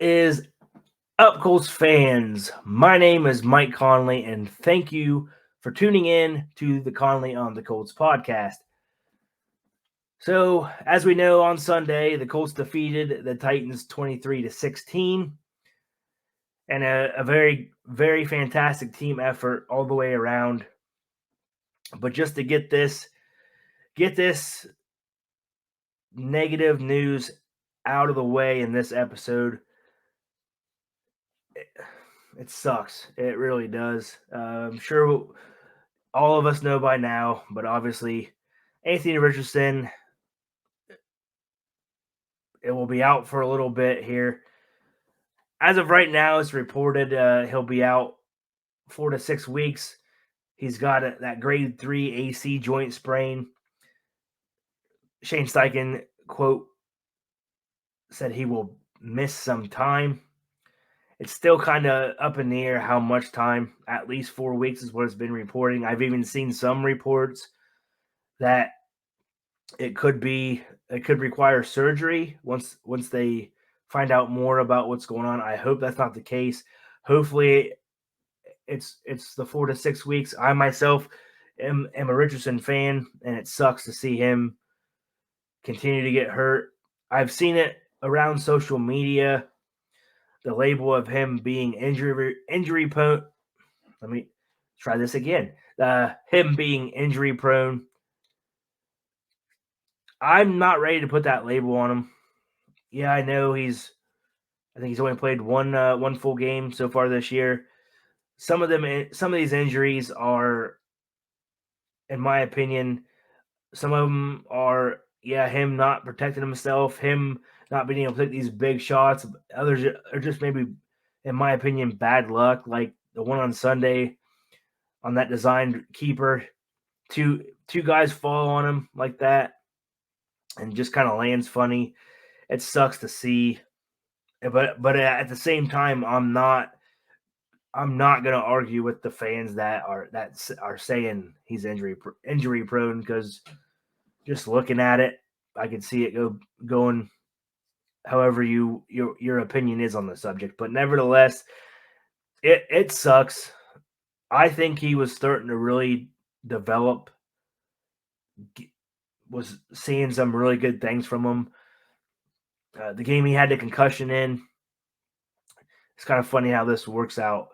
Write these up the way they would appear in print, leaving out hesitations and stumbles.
Is up, Colts fans? My name is Mike Conley, and thank you for tuning in to the Conley on the Colts podcast. So, as we know, on Sunday, the Colts defeated the Titans 23-16, and a very, very fantastic team effort all the way around. But just to get this negative news out of the way in this episode, it sucks. It really does. I'm sure all of us know by now, but obviously Anthony Richardson, it will be out for a little bit here. As of right now, it's reported he'll be out 4 to 6 weeks. He's got that grade 3 AC joint sprain. Shane Steichen, quote, said he will miss some time. It's still kind of up in the air how much time. At least 4 weeks is what it's been reporting. I've even seen some reports that it could require surgery once they find out more about what's going on. I hope that's not the case. Hopefully it's the 4 to 6 weeks. I myself am a Richardson fan, and it sucks to see him continue to get hurt. I've seen it around social media, the label of him being injury prone. Let me try this again. Him being injury prone. I'm not ready to put that label on him. Yeah, I know I think he's only played one full game so far this year. Some of these injuries are, in my opinion, some of them are him not protecting himself, him not being able to take these big shots. Others are just maybe, in my opinion, bad luck, like the one on Sunday on that designed keeper. Two guys fall on him like that and just kind of lands funny. It sucks to see, but at the same time, I'm not going to argue with the fans that are saying he's injury prone, because just looking at it, I can see it going however your opinion is on the subject. But nevertheless, it sucks. I think he was starting to really develop. Was seeing some really good things from him. The game he had the concussion in, it's kind of funny how this works out.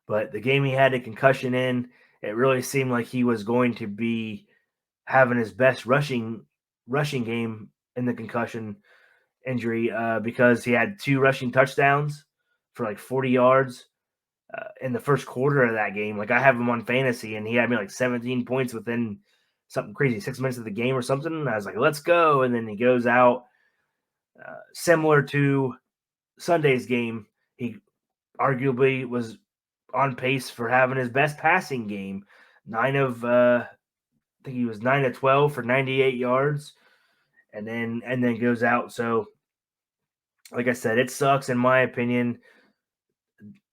But the game he had the concussion in, it really seemed like he was going to be having his best rushing game in the concussion injury, because he had 2 rushing touchdowns for like 40 yards in the first quarter of that game. Like, I have him on fantasy, and he had me like 17 points within something crazy, 6 minutes of the game or something. And I was like, let's go. And then he goes out. Similar to Sunday's game, he arguably was on pace for having his best passing game. I think he was 9 of 12 for 98 yards, and then goes out. So, like I said, it sucks in my opinion.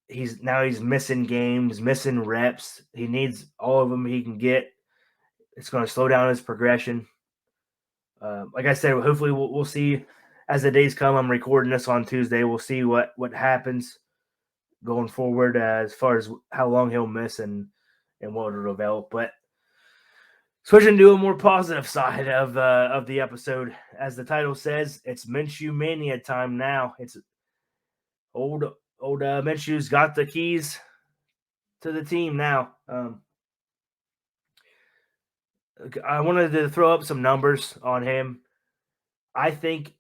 He's missing games, missing reps. He needs all of them he can get. It's going to slow down his progression. Like I said, hopefully we'll see as the days come. I'm recording this on Tuesday. We'll see what happens going forward as far as how long he'll miss and what it'll develop. But switching to a more positive side of the episode, as the title says, it's Minshew Mania time now. It's old Minshew's got the keys to the team now. I wanted to throw up some numbers on him. I think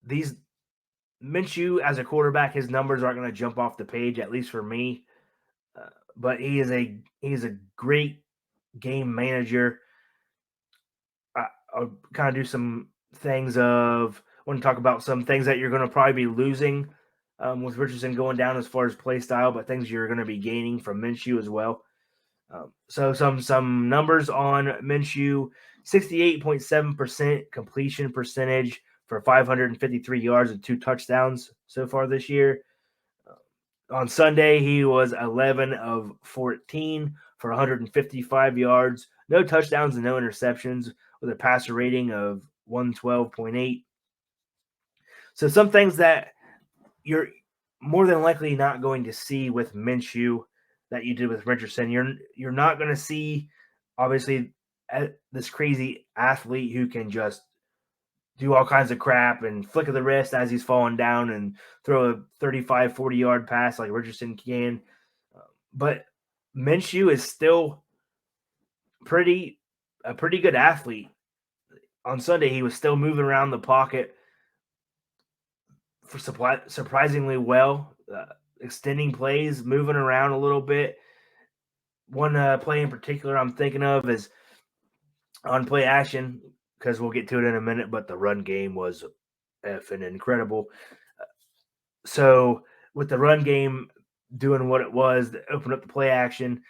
these Minshew as a quarterback, his numbers aren't going to jump off the page, at least for me. But he's a great game manager. I'll kind of do some things I want to talk about some things that you're going to probably be losing with Richardson going down as far as play style, but things you're going to be gaining from Minshew as well. So some numbers on Minshew: 68.7% completion percentage for 553 yards and 2 touchdowns so far this year. On Sunday, he was 11 of 14 for 155 yards, no touchdowns and no interceptions, with a passer rating of 112.8. So some things that you're more than likely not going to see with Minshew that you did with Richardson. You're not going to see, obviously, this crazy athlete who can just do all kinds of crap and flick of the wrist as he's falling down and throw a 35, 40-yard pass like Richardson can. But Minshew is still a pretty good athlete. On Sunday, he was still moving around the pocket for surprisingly well, extending plays, moving around a little bit. One play in particular I'm thinking of is on play action, because we'll get to it in a minute, but the run game was effing incredible. So with the run game doing what it was, to open up the play action,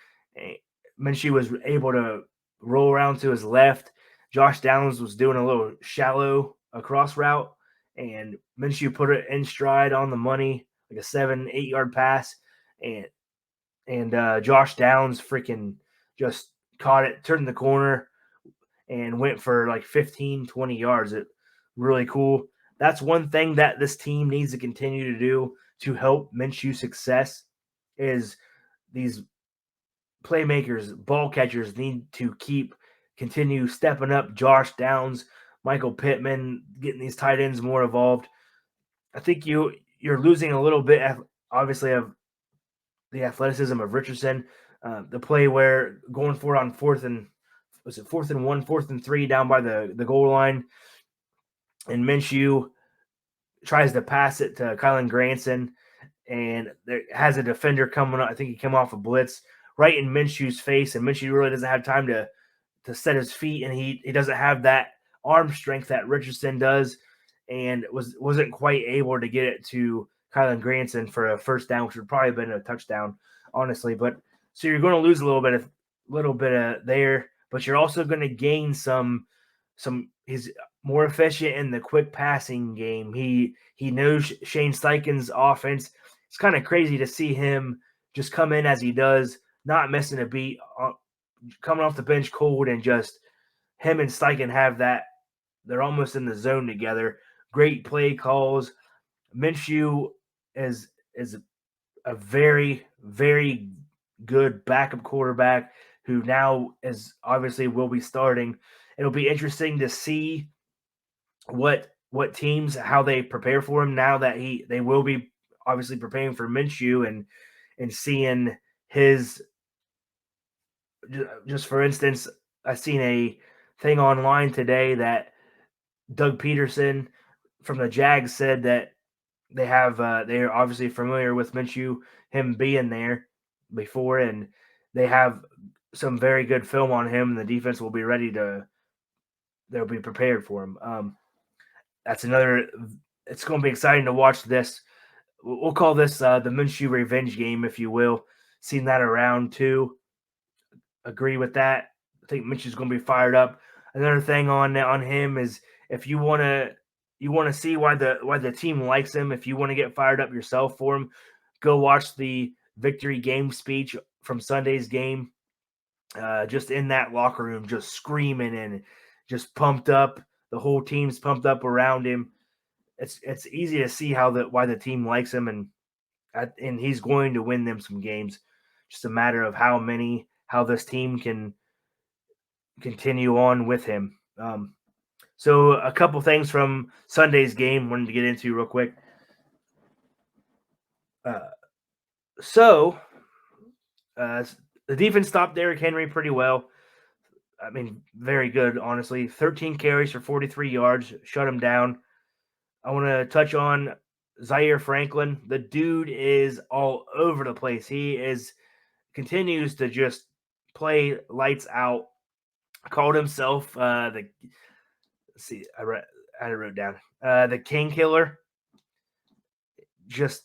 Minshew was able to roll around to his left. Josh Downs was doing a little shallow across route, and Minshew put it in stride on the money, like a 7-8 yard pass, and Josh Downs freaking just caught it, turned the corner, and went for like 15, 20 yards. It really cool. That's one thing that this team needs to continue to do to help Minshew's success is these playmakers, ball catchers need to continue stepping up. Josh Downs, Michael Pittman, getting these tight ends more involved. I think you're losing a little bit, obviously, of the athleticism of Richardson. The play where going for it on fourth and 1, 4th and 3 down by the goal line, and Minshew tries to pass it to Kylan Granson, and there has a defender coming up. I think he came off a blitz right in Minshew's face, and Minshew really doesn't have time to set his feet, and he doesn't have that arm strength that Richardson does, and wasn't quite able to get it to Kylan Granson for a first down, which would probably have been a touchdown, honestly. But so you're going to lose a little bit of there, but you're also going to gain some. He's more efficient in the quick passing game. He knows Shane Steichen's offense. It's kind of crazy to see him just come in as he does, not missing a beat, coming off the bench cold, and just him and Steichen have that. They're almost in the zone together. Great play calls. Minshew is a very, very good backup quarterback who now is obviously will be starting. It'll be interesting to see what teams, how they prepare for him now that they will be obviously preparing for Minshew, and seeing his, just for instance, I seen a thing online today that Doug Peterson from the Jags said that they're obviously familiar with Minshew, him being there before, and they have some very good film on him, and the defense will be they'll be prepared for him. That's another. It's going to be exciting to watch this. We'll call this the Minshew revenge game, if you will. Seen that around too. Agree with that. I think Minshew's going to be fired up. Another thing on him is if you want to see why the team likes him, if you want to get fired up yourself for him, go watch the victory game speech from Sunday's game. Just in that locker room, just screaming and just pumped up. The whole team's pumped up around him. It's easy to see why the team likes him, and he's going to win them some games. Just a matter of how this team can continue on with him. So a couple things from Sunday's game wanted to get into real quick. The defense stopped Derrick Henry pretty well. I mean, very good, honestly. 13 carries for 43 yards, shut him down. I want to touch on Zaire Franklin. The dude is all over the place. He continues to just play lights out. Called himself let's see, I wrote down the King Killer. Just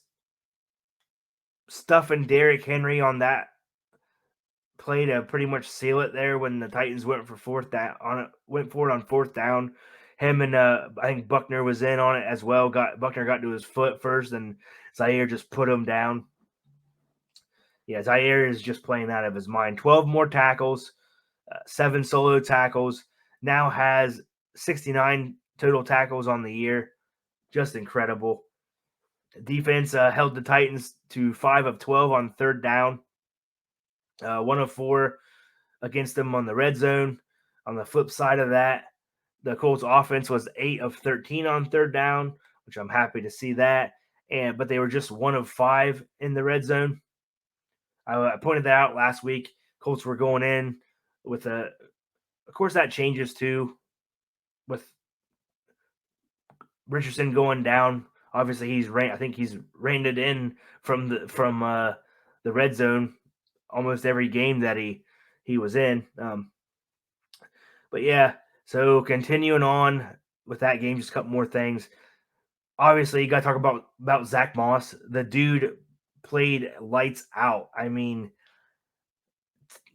stuffing Derrick Henry on that play to pretty much seal it there when the Titans went for it on fourth down. Him and I think Buckner was in on it as well. Buckner got to his foot first, and Zaire just put him down. Yeah, Zaire is just playing out of his mind. 12 more tackles, 7 solo tackles. Now has 69 total tackles on the year. Just incredible. Defense held the Titans to 5 of 12 on third down, 1 of 4 against them on the red zone. On the flip side of that, the Colts offense was 8 of 13 on third down, which I'm happy to see that. But they were just 1 of 5 in the red zone. I pointed that out last week. Colts were going in with of course that changes too with Richardson going down. Obviously I think he's reined it in from the red zone almost every game that he was in. But yeah, so continuing on with that game, just a couple more things. Obviously, you got to talk about Zach Moss. The dude played lights out. I mean,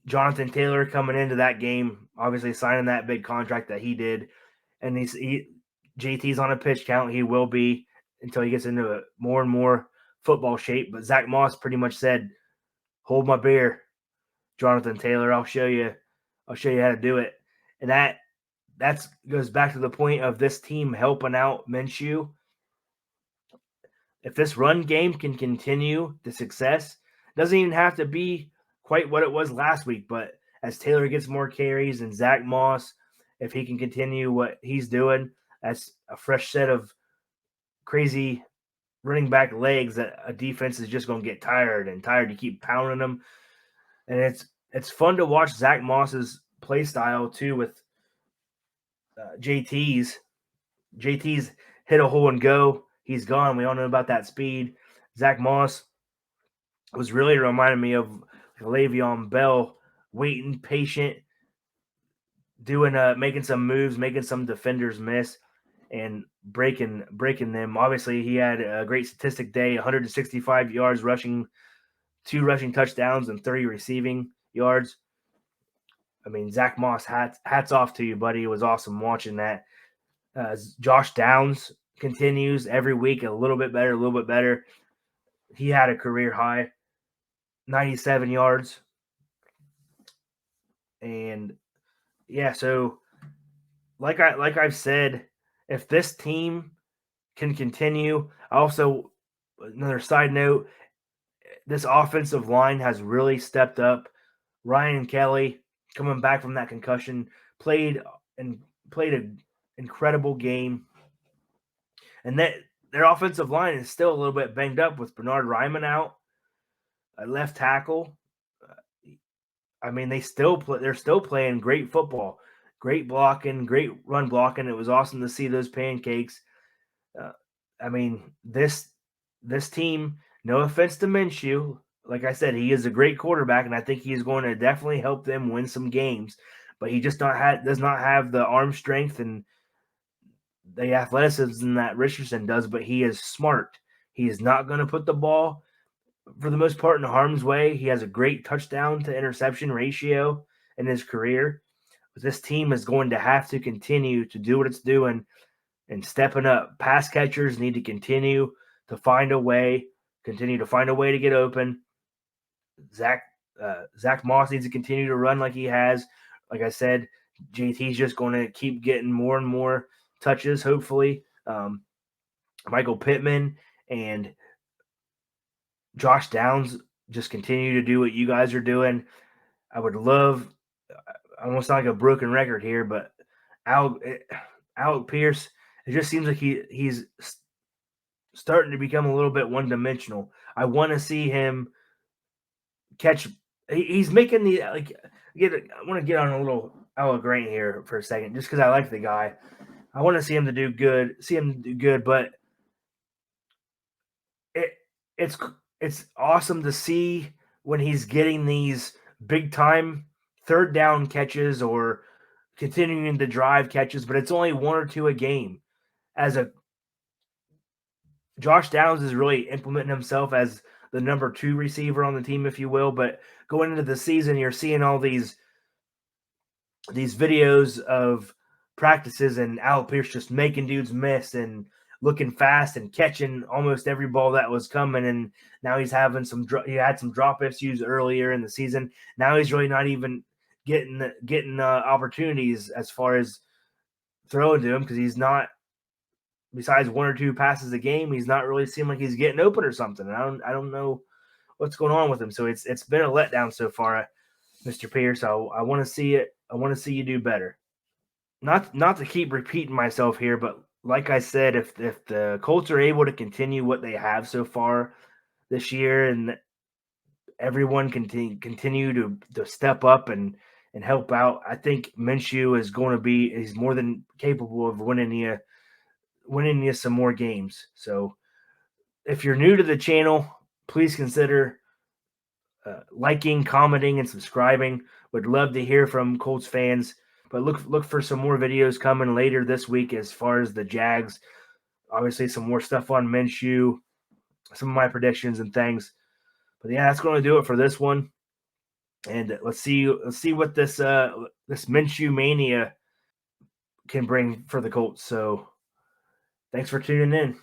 Jonathan Taylor coming into that game, obviously signing that big contract that he did, and JT's on a pitch count. He will be until he gets into more and more football shape. But Zach Moss pretty much said, "Hold my beer, Jonathan Taylor. I'll show you how to do it." And that goes back to the point of this team helping out Minshew. If this run game can continue the success, it doesn't even have to be quite what it was last week. But as Taylor gets more carries and Zach Moss, if he can continue what he's doing, that's a fresh set of crazy running back legs that a defense is just going to get tired to keep pounding them. And it's fun to watch Zach Moss's play style too with JT's hit a hole and go. He's gone. We all know about that speed. Zach Moss was really reminding me of Le'Veon Bell, waiting, patient, making some moves, making some defenders miss, and breaking them. Obviously, he had a great statistic day: 165 yards rushing, 2 rushing touchdowns, and 30 receiving yards. I mean, Zach Moss, hats off to you, buddy. It was awesome watching that. Josh Downs continues every week a little bit better. He had a career high, 97 yards. And yeah, so like I've said, if this team can continue, also another side note, this offensive line has really stepped up. Ryan Kelly coming back from that concussion played an incredible game. And that their offensive line is still a little bit banged up with Bernard Ryman out, left tackle. I mean, they're still playing great football, great blocking, great run blocking. It was awesome to see those pancakes. I mean, this team. No offense to Minshew, like I said, he is a great quarterback, and I think he's going to definitely help them win some games. But he just does not have the arm strength and the athleticism that Richardson does. But he is smart. He is not going to put the ball, for the most part, in harm's way. He has a great touchdown to interception ratio in his career. But this team is going to have to continue to do what it's doing and stepping up. Pass catchers need to continue to find a way to get open. Zach Moss needs to continue to run like he has. Like I said, JT's just going to keep getting more and more touches, hopefully. Michael Pittman and Josh Downs just continue to do what you guys are doing. I would love, I almost sound like a broken record here, but Alec Pierce, it just seems like he's starting to become a little bit one-dimensional. I want to see him catch. He's making the I want to get on a little Alec Grant here for a second, just because I like the guy. I want to see him do good, but it's awesome to see when he's getting these big time third down catches or continuing to drive catches, but it's only 1 or 2 a game. Josh Downs is really implementing himself as the number 2 receiver on the team, if you will. But going into the season, you're seeing all these videos of practices and Al Pierce just making dudes miss and looking fast and catching almost every ball that was coming. And now he had some drop issues earlier in the season. Now he's really not even getting opportunities as far as throwing to him because he's not besides one or two passes a game, he's not really seemed like he's getting open or something. I don't know what's going on with him. So it's been a letdown so far, Mr. Pierce. I want to see it. I want to see you do better. Not to keep repeating myself here, but like I said, if the Colts are able to continue what they have so far this year, and everyone continue to step up and help out, I think Minshew is going to be he's more than capable of winning you some more games. So if you're new to the channel, please consider liking, commenting, and subscribing. Would love to hear from Colts fans. But look for some more videos coming later this week as far as the Jags. Obviously, some more stuff on Minshew, some of my predictions and things. But yeah, that's going to do it for this one. And let's see what this Minshew Mania can bring for the Colts. So thanks for tuning in.